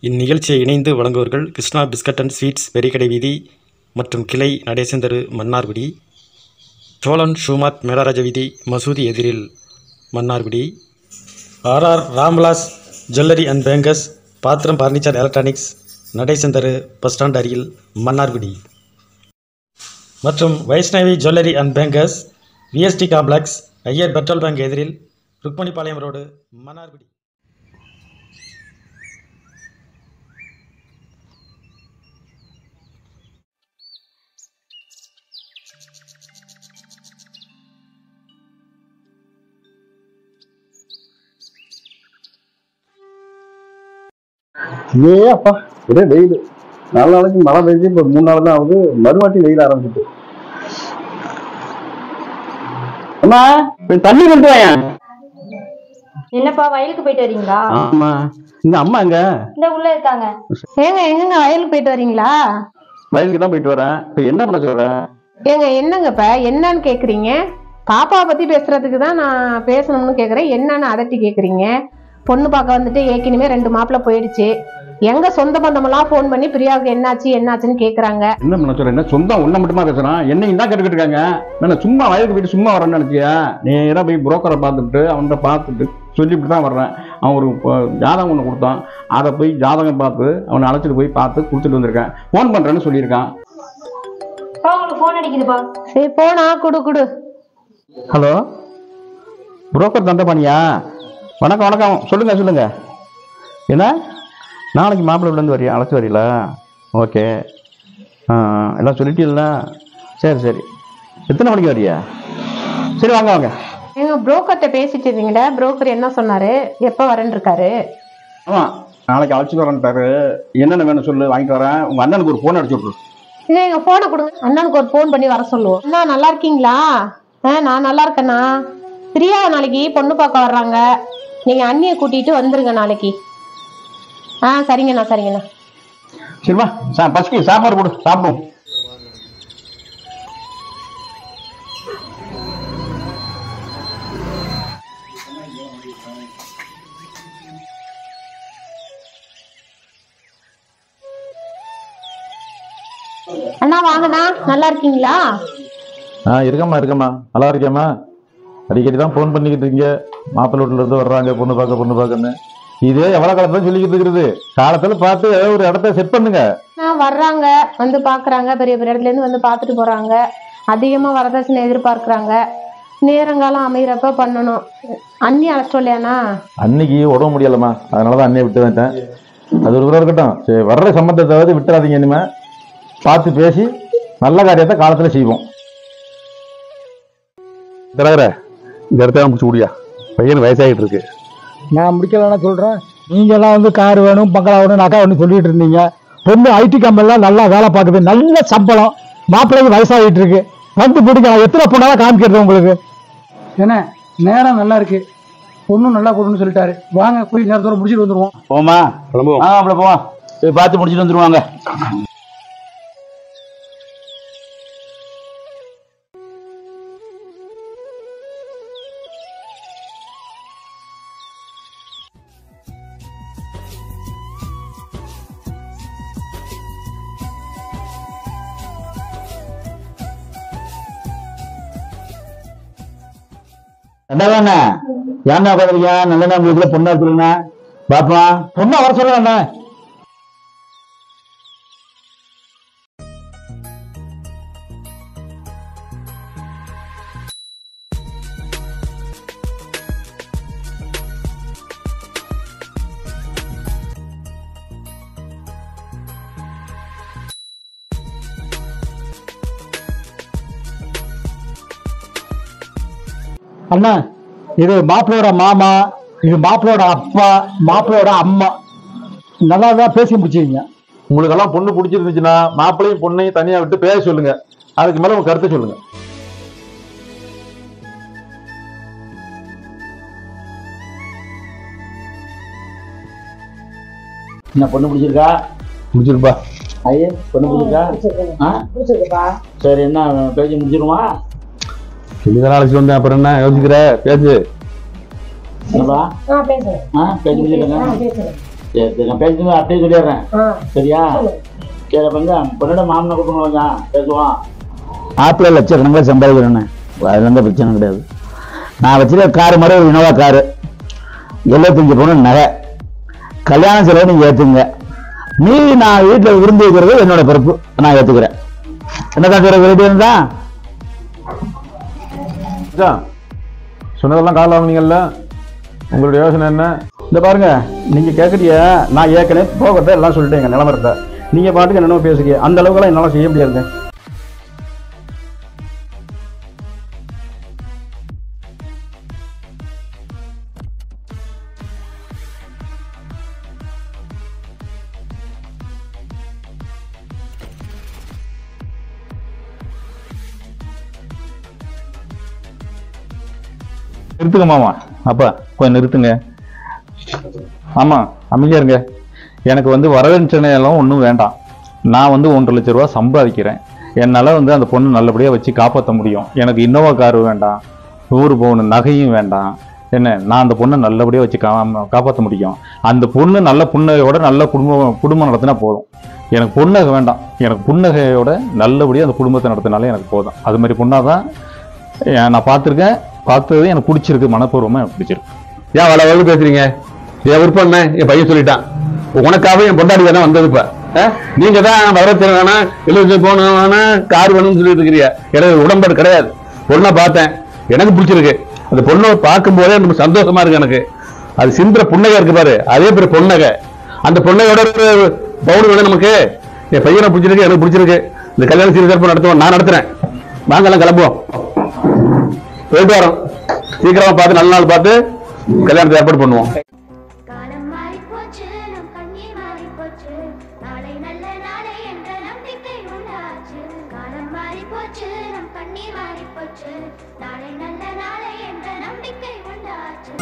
இந்நிகழ்ச்சியை இணைந்து வழங்குவர்கள் Krishna biscuit and sweets Periyakadai வீதி மற்றும் கிளை நடேசன் தெரு மன்னார்குடி, சோழன் ஷூமார்ட் மேலராஜ வீதி மசூதி எதிரில் Mannargudi, R R Ramvilas jewellery and bankers பாத்திரம் பர்னிச்சர் எலக்ட்ரானிக்ஸ் நடேசன் தெரு பஸ் ஸ்டாண்ட் அருகில் மன்னார்குடி மற்றும் Vaishnavi jewellery and bankers VST complex Iyer petrol bunk எதிரில் ருக்மணிபாளையம் ரோடு மன்னார்குடி. அப்பா ஒரே வெயில். 4 நாளைக்கு மழை பெஞ்சு இப்போ 3 நாள் தான் ஆகுது. மறுவாட்டி வெயில் ஆரம்பிச்சுட்டு. அம்மா தண்ணி கொண்டு வாங்க. என்னப்பா வயலுக்கு போயிட்டு வரீங்களா? ஆமா. இந்த அம்மா எங்க? இந்த உள்ள இருக்காங்க. ஏங்க எங்கங்க வயலுக்கு போயிட்டு வரீங்களா? வயலுக்கு தான் போயிட்டு வரேன். இப்போ என்ன பண்ண சொல்றேன்? ஏங்க என்னங்கப்ப என்னன்னு கேக்குறீங்க? பாப்பா பத்தி பேசுறதுக்கு தான் நான் பேசணும்னு கேக்குறேன். என்னன்னு அதட்டி கேக்குறீங்க? பொண்ணு பார்க்க வந்துட்டு ஏற்கனவே 2 மாப்பிள்ள போயிடுச்சு. எங்க சொந்த பந்தமெல்லாம் போன் பண்ணி பிரியாவுக்கு என்னாச்சுன்னு கேக்குறாங்க. என்ன பண்ண சொல்றேன்? என்ன சொந்தம் ஒண்ணு மட்டுமா பேசுறான்? என்னையும் தான் கேட்டுக்கிட்டு இருக்காங்க. நான் சும்மா வயலுக்கு போயிட்டு சும்மா வரேன்னு நினைச்சியா? நேரா போய் புரோக்கரை பார்த்துட்டு அவன்கிட்ட பார்த்துட்டு சொல்லிவிட்டு தான் வர்றேன். அவன் ஒரு ஜாதகம் ஒன்று கொடுத்தான். அதை போய் ஜாதகம் பார்த்து அவனை அழைச்சிட்டு போய் பார்த்து கொடுத்துட்டு வந்திருக்கேன். ஃபோன் பண்றேன்னு சொல்லியிருக்கான். உங்களுக்கு ஃபோன் அடிக்குதுப்பா. சரி போனா குடு. ஹலோ, புரோக்கர் தண்டபாணியா? வணக்கம் வணக்கம். சொல்லுங்க. என்ன நாளைக்கு மாப்பிள்ளை வீட்டிலேருந்து வரியா? அழைச்சி வரீங்களா? ஓகே. எல்லாம் சொல்லிட்டீங்கள? சரி. எத்தனை மணிக்கு வரியா? சரி வாங்க. எங்க புரோக்கர்கிட்ட பேசிட்டு இருந்தீங்களா? புரோக்கர் என்ன சொன்னாரு? எப்போ வரேன்னு இருக்காரு? ஆமாம், நாளைக்கு அழைச்சிட்டு வரேன்ட்டாரு. என்னென்ன வேணும் சொல்லு, வாங்கிட்டு வரேன். உங்கள் அண்ணனுக்கு ஒரு ஃபோன் அடிச்சு விட்ரு. இல்லை எங்க ஃபோனை கொடுங்க. அண்ணனுக்கு ஒரு ஃபோன் பண்ணி வர சொல்லுவோம். அண்ணா நல்லா இருக்கீங்களா? நான் நல்லா இருக்கேண்ணா. பிரியா நாளைக்கு பொண்ணு பார்க்க வர்றாங்க. நீங்க அண்ணியை கூட்டிட்டு வந்துருங்க நாளைக்கு. சரிங்கண்ணா. சரிம்மா, பசிக்கு சாப்பாடு போடு, சாப்பிடுவோம். அண்ணா வாங்கண்ணா, நல்லா இருக்கீங்களா? இருக்கம்மா நல்லா இருக்கேம்மா. அடிக்கடி தான் ஃபோன் பண்ணிக்கிட்டு இருக்கீங்க. மாப்பிள்ளை வீட்டுல இருந்து வர்றாங்க பொண்ணு பார்க்கன்னு. இதே எவ்வளவு காலத்துல சொல்லிக்கிட்டு இருக்கிறது. காலத்துல பார்த்து ஒரு இடத்த செட் பண்ணுங்க. வர்றாங்க, வந்து பாக்குறாங்க, பெரிய இடத்துல இருந்து வந்து பாத்துட்டு போறாங்க. அதிகமா வரதட்சணை எதிர்பார்க்கறாங்க. நேரங்காலம் அமைகிறப்ப பண்ணணும். அண்ணி அழைச்சிட்டு இல்லையாண்ணா? அன்னைக்கு உடம்பு முடியலம்மா, அதனாலதான் அண்ணியை விட்டு வந்துட்டேன். அது ஒரு இருக்கட்டும். சரி, வர்ற சம்பந்தத்தை விட்டுறாதீங்க. இனிமே பார்த்து பேசி நல்ல காரியத்தை காலத்துல செய்வோம். இந்த இடத்த முடிச்சு முடியா, பையன் வயசாகிட்டு இருக்கு. நான் முடிக்கலன்னா சொல்றேன். நீங்க எல்லாம் வந்து கார் வேணும், பங்களா வேணும், நகை வேணும் சொல்லிட்டு இருந்தீங்க. பொண்ணு ஐடி கம்பெனிலாம் நல்லா வேலை பார்க்குது, நல்ல சம்பளம், மாப்பிள்ளைக்கு வயசாகிட்டு இருக்கு. வந்து பிடிக்கலாம். எத்தனை பொண்ணாதான் காமிக்கிறது உங்களுக்கு? ஏன்னா நேரம் நல்லா இருக்கு, பொண்ணும் நல்லா கொடுன்னு சொல்லிட்டாரு. வாங்க போய் நேரத்தோட முடிச்சுட்டு வந்துருவோம். போமா, போவோம். போய் பார்த்து முடிச்சுட்டு வந்துருவாங்க. என்னதானே ஏன்னா பாக்குறீங்க? நல்ல உங்களுக்கு பொண்ணா சொல்லுங்க பாப்பா. பொண்ணா வர சொல்லுங்க. அண்ணா, இது மாப்பிளோட மாமா, இது மாப்பிளோட அப்பா, மாப்பிளோட அம்மா. நல்லா தான் பேசி முடிச்சிருங்க. உங்களுக்கெல்லாம் பொண்ணு பிடிச்சிருந்துச்சுன்னா மாப்பிள்ளையும் பொண்ணையும் தனியா விட்டு பேச சொல்லுங்க. அதுக்கு மேல உங்க கருத்தை சொல்லுங்க. என்ன பொண்ணு பிடிச்சிருக்கா? முடிச்சிருப்பா. ஐயே, பொண்ணு பிடிச்சிருக்கா? சரி, என்ன பேசி முடிச்சிருமா? சொல்லிதான் அழைச்சிட்டு வந்தேன். அப்புறம் என்ன யோசிக்கிற? பேசு. பேசி முடிச்சிருக்கேன். சரி நான் பேசுங்க அப்படியே சொல்லிடுறேன் சரியா? சரி பொண்ணோட மாமனை கூப்பிடுங்க பேசுவான். ஆப்பிள் லட்சக்கணக்கில் சம்பாதிக்கிறேன்னு அது வந்து பிரச்சனை கிடையாது. நான் வச்சுருக்க காரு மாதிரி ஒரு இனோவா காரு 75 பவுன் நகை, கல்யாண செலவு நீங்கள் ஏற்றுங்க. மீறி நான் வீட்டில் விருந்து வைக்கிறது என்னோட பொறுப்பு, நான் ஏற்றுக்கிறேன். என்னதான் ரெடி இருந்தா சொன்னதெல்லாம் காலைல வாங்கினீங்கல்ல, உங்களுடைய யோசனை என்ன? இந்த பாருங்க, நீங்க கேட்குறிய நான் ஏற்கனவே போகிறத எல்லாம் சொல்லிட்டேங்க நிலவரத்தை. நீங்க பாட்டுக்கு என்னென்ன பேசுறீங்க, அந்த அளவுக்குலாம் என்னால் செய்ய முடியாதுங்க. நிறுத்துங்க மாமா, அப்பா கொஞ்சம் நிறுத்துங்க. ஆமா அமைதியா இருங்க. எனக்கு வந்து வரதட்சணை எல்லாம் ஒன்றும் வேண்டாம். நான் வந்து 1.5 லட்ச ரூபா சம்பாதிக்கிறேன். என்னால் வந்து அந்த பொண்ணு நல்லபடியாக வச்சு காப்பாற்ற முடியும். எனக்கு இன்னோவா காரு வேண்டாம், 100 பவுன் நகையும் வேண்டாம். என்ன, நான் அந்த பொண்ணை நல்லபடியாக வச்சு காப்பாற்ற முடியும். அந்த பொண்ணு நல்ல புன்னகையோட நல்ல குடும்பம் நடத்தினா போதும். எனக்கு புன்னகை வேண்டாம். எனக்கு புன்னகையோட நல்லபடியாக அந்த குடும்பத்தை நடத்தினாலே எனக்கு போதும். அது மாதிரி பொண்ணாதான் நான் பார்த்துருக்கேன். பார்த்தது எனக்கு பிடிச்சிருக்கு, மனப்பூர்வமாக எனக்கு பிடிச்சிருக்கு. ஏன் வள வளர்ந்து பேசுறீங்க? என் விருப்பம் என்ன? என் பையன் சொல்லிட்டான். உனக்காக என் பொண்டாடி வேணா வந்தது. இப்ப நீங்க தான் வரத்தின வேணா 75 பவுன் வேணா கார் வேணும்னு சொல்லிட்டு இருக்கிறீங்க. எனக்கு உடன்பாடு கிடையாது. பொண்ணை பார்த்தேன், எனக்கு பிடிச்சிருக்கு. அந்த பொண்ணை பார்க்கும் போதே ரொம்ப சந்தோஷமா இருக்கு எனக்கு. அது சிந்திர புன்னகை இருக்கு பாரு, அதே பேர் பொன்னகை. அந்த பொண்ணையோட பவுன் வேணும் நமக்கு. என் பையனை பிடிச்சிருக்கு, எனக்கு பிடிச்சிருக்கு. இந்த கல்யாண சீர்திருத்தம் நடத்துவோம், நான் நடத்துறேன். வாங்கலாம் கிளம்புவோம், போயிட்டு வரோம். சீக்கிரமா பார்த்து நல்ல நாள் பார்த்து கல்யாணத்தை ஏற்பாடு பண்ணுவோம். காலம் மாறி போச்சு, நம் கண்ணீர் மாறி போச்சு, நாளை நல்ல நாளை என்ற நம்பிக்கை உண்டாச்சு. காலம் மாறி போச்சு, நம் கண்ணீர் மாறி போச்சு, நாளை நல்ல நாளை என்ற நம்பிக்கை உண்டாச்சு.